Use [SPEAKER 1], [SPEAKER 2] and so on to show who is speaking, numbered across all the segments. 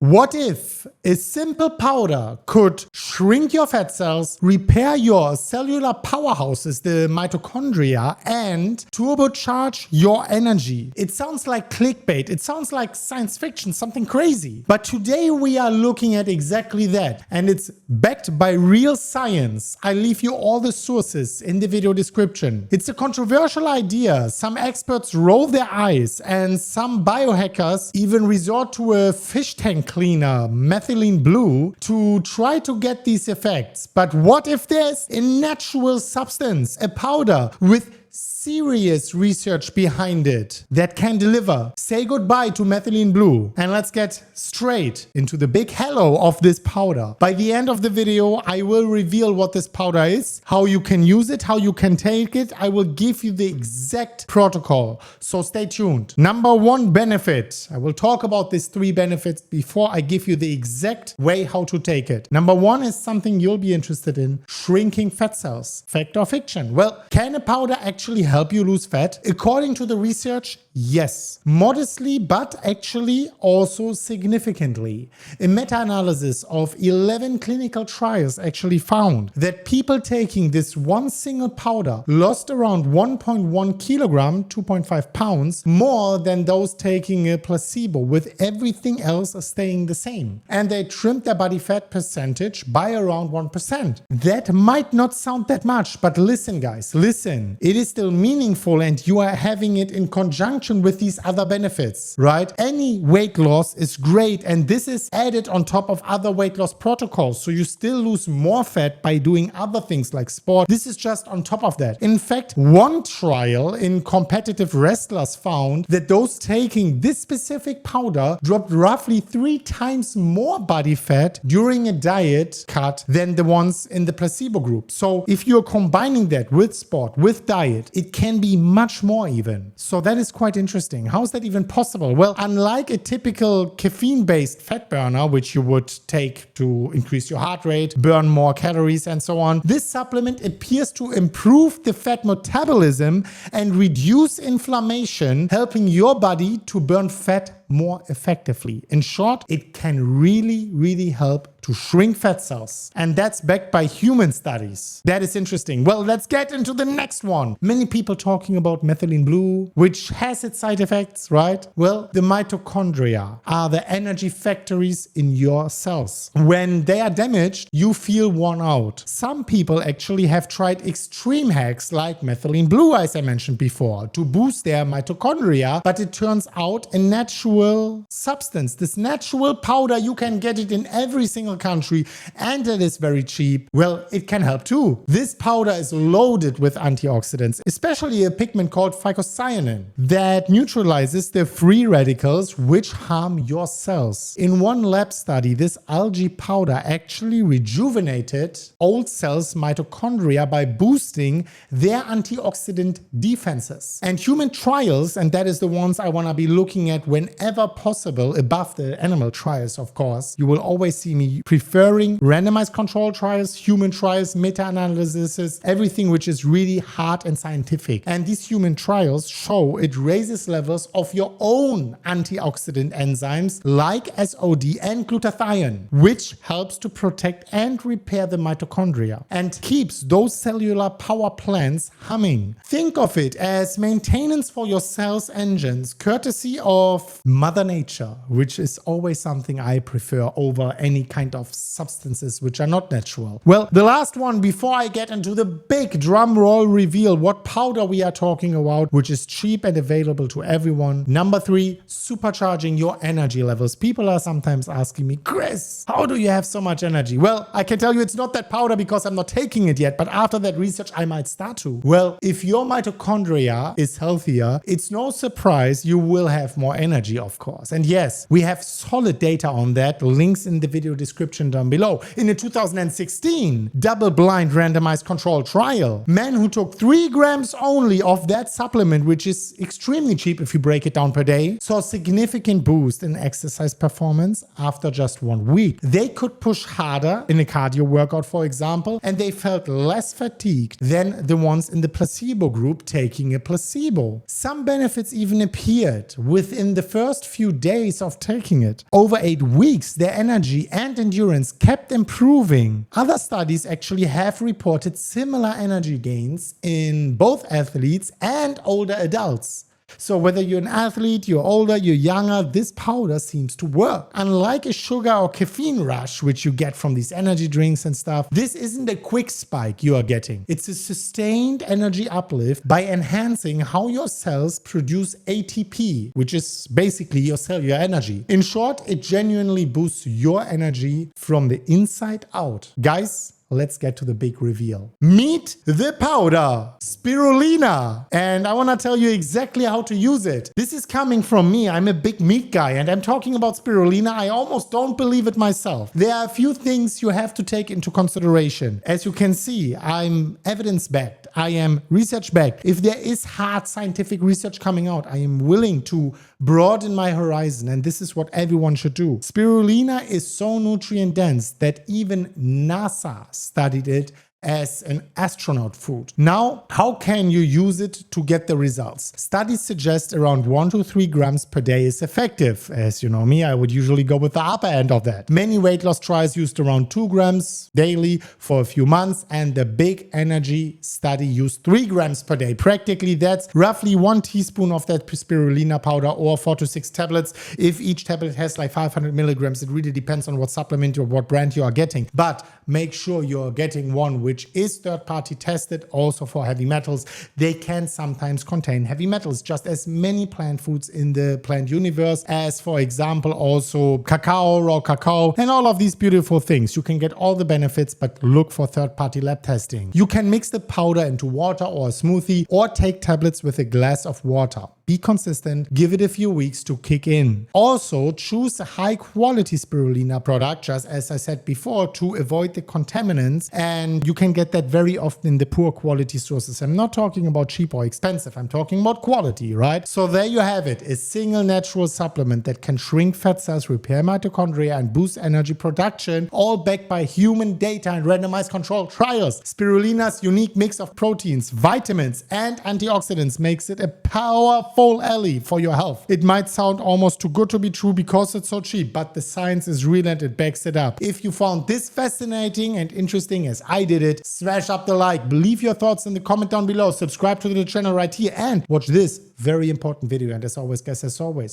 [SPEAKER 1] What if a simple powder could shrink your fat cells, repair your cellular powerhouses, the mitochondria, and turbocharge your energy? It sounds like clickbait. It sounds like science fiction, something crazy. But today we are looking at exactly that. And it's backed by real science. I leave you all the sources in the video description. It's a controversial idea. Some experts roll their eyes, and some biohackers even resort to a fish tank cleaner, methylene blue, to try to get these effects. But what if there's a natural substance, a powder with serious research behind it that can deliver? Say goodbye to methylene blue and let's get straight into the big hello of this powder. By the end of the video, I will reveal what this powder is, how you can use it, how you can take it. I will give you the exact protocol, so stay tuned. Number one benefit. I will talk about these 3 benefits before I give you the exact way how to take it. Number one is something you'll be interested in: shrinking fat cells. Fact or fiction? Well, can a powder actually help you lose fat? According to the research, yes. Modestly, but actually also significantly. A meta-analysis of 11 clinical trials actually found that people taking this one single powder lost around 1.1 kilogram, 2.5 pounds, more than those taking a placebo, with everything else staying the same. And they trimmed their body fat percentage by around 1%. That might not sound that much, but listen guys, listen. It is still meaningful, and you are having it in conjunction with these other benefits, right? Any weight loss is great, and this is added on top of other weight loss protocols, so you still lose more fat by doing other things like sport. This is just on top of that. In fact, one trial in competitive wrestlers found that those taking this specific powder dropped roughly 3 times more body fat during a diet cut than the ones in the placebo group. So if you're combining that with sport, with diet, it can be much more even. So that is quite interesting. How is that even possible? Well, unlike a typical caffeine-based fat burner, which you would take to increase your heart rate, burn more calories and so on, this supplement appears to improve the fat metabolism and reduce inflammation, helping your body to burn fat more effectively. In short, it can really help to shrink fat cells. And that's backed by human studies. That is interesting. Well, let's get into the next one. Many people talking about methylene blue, which has its side effects, right? Well, the mitochondria are the energy factories in your cells. When they are damaged, you feel worn out. Some people actually have tried extreme hacks like methylene blue, as I mentioned before, to boost their mitochondria, but it turns out a natural substance, this natural powder, you can get it in every single country, and it is very cheap. Well, it can help too. This powder is loaded with antioxidants, especially a pigment called phycocyanin that neutralizes the free radicals which harm your cells. In one lab study, this algae powder actually rejuvenated old cells' mitochondria by boosting their antioxidant defenses. And human trials, and that is the ones I want to be looking at whenever possible, above the animal trials, of course. You will always see me preferring randomized control trials, human trials, meta-analyses, everything which is really hard and scientific. And these human trials show it raises levels of your own antioxidant enzymes like SOD and glutathione, which helps to protect and repair the mitochondria and keeps those cellular power plants humming. Think of it as maintenance for your cells' engines, courtesy of Mother Nature, which is always something I prefer over any kind of substances which are not natural. Well, the last one before I get into the big drum roll reveal what powder we are talking about, which is cheap and available to everyone. Number 3, supercharging your energy levels. People are sometimes asking me, Chris, how do you have so much energy? Well, I can tell you it's not that powder because I'm not taking it yet, but after that research I might start to. Well, if your mitochondria is healthier, it's no surprise you will have more energy, of course. And yes, we have solid data on that, links in the video description. description down below. In a 2016 double-blind randomized control trial, men who took 3 grams only of that supplement, which is extremely cheap if you break it down per day, saw a significant boost in exercise performance after just 1 week. They could push harder in a cardio workout, for example, and they felt less fatigued than the ones in the placebo group taking a placebo. Some benefits even appeared within the first few days of taking it. Over 8 weeks, their energy and endurance kept improving. Other studies actually have reported similar energy gains in both athletes and older adults. So whether you're an athlete, you're older, you're younger, this powder seems to work. Unlike a sugar or caffeine rush, which you get from these energy drinks and stuff, this isn't a quick spike you are getting. It's a sustained energy uplift by enhancing how your cells produce ATP, which is basically your cellular energy. In short, it genuinely boosts your energy from the inside out. Guys, let's get to the big reveal. Meet the powder, spirulina. And I want to tell you exactly how to use it. This is coming from me. I'm a big meat guy and I'm talking about spirulina. I almost don't believe it myself. There are a few things you have to take into consideration. As you can see, I'm evidence-backed. I am research-backed. If there is hard scientific research coming out, I am willing to broaden my horizon, and this is what everyone should do. Spirulina is so nutrient dense that even NASA studied it as an astronaut food. Now, how can you use it to get the results? Studies suggest around 1 to 3 grams per day is effective. As you know me, I would usually go with the upper end of that. Many weight loss trials used around 2 grams daily for a few months, and the big energy study used 3 grams per day. Practically, that's roughly 1 teaspoon of that spirulina powder, or 4 to 6 tablets. If each tablet has like 500 milligrams, it really depends on what supplement or what brand you are getting. But make sure you're getting one which is third-party tested, also for heavy metals. They can sometimes contain heavy metals, just as many plant foods in the plant universe, as for example also cacao, raw cacao, and all of these beautiful things. You can get all the benefits, but look for third-party lab testing. You can mix the powder into water or a smoothie, or take tablets with a glass of water. Be consistent, give it a few weeks to kick in. Also, choose a high-quality spirulina product, just as I said before, to avoid the contaminants, and you can get that very often in the poor quality sources. I'm not talking about cheap or expensive, I'm talking about quality, right? So there you have it, a single natural supplement that can shrink fat cells, repair mitochondria, and boost energy production, all backed by human data and randomized controlled trials. Spirulina's unique mix of proteins, vitamins, and antioxidants makes it a powerful ally for your health. It might sound almost too good to be true because it's so cheap, but the science is real and it backs it up. If you found this fascinating and interesting as I did it, smash up the like, leave your thoughts in the comment down below, subscribe to the channel right here, and watch this very important video. And as always, guys,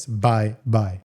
[SPEAKER 1] bye.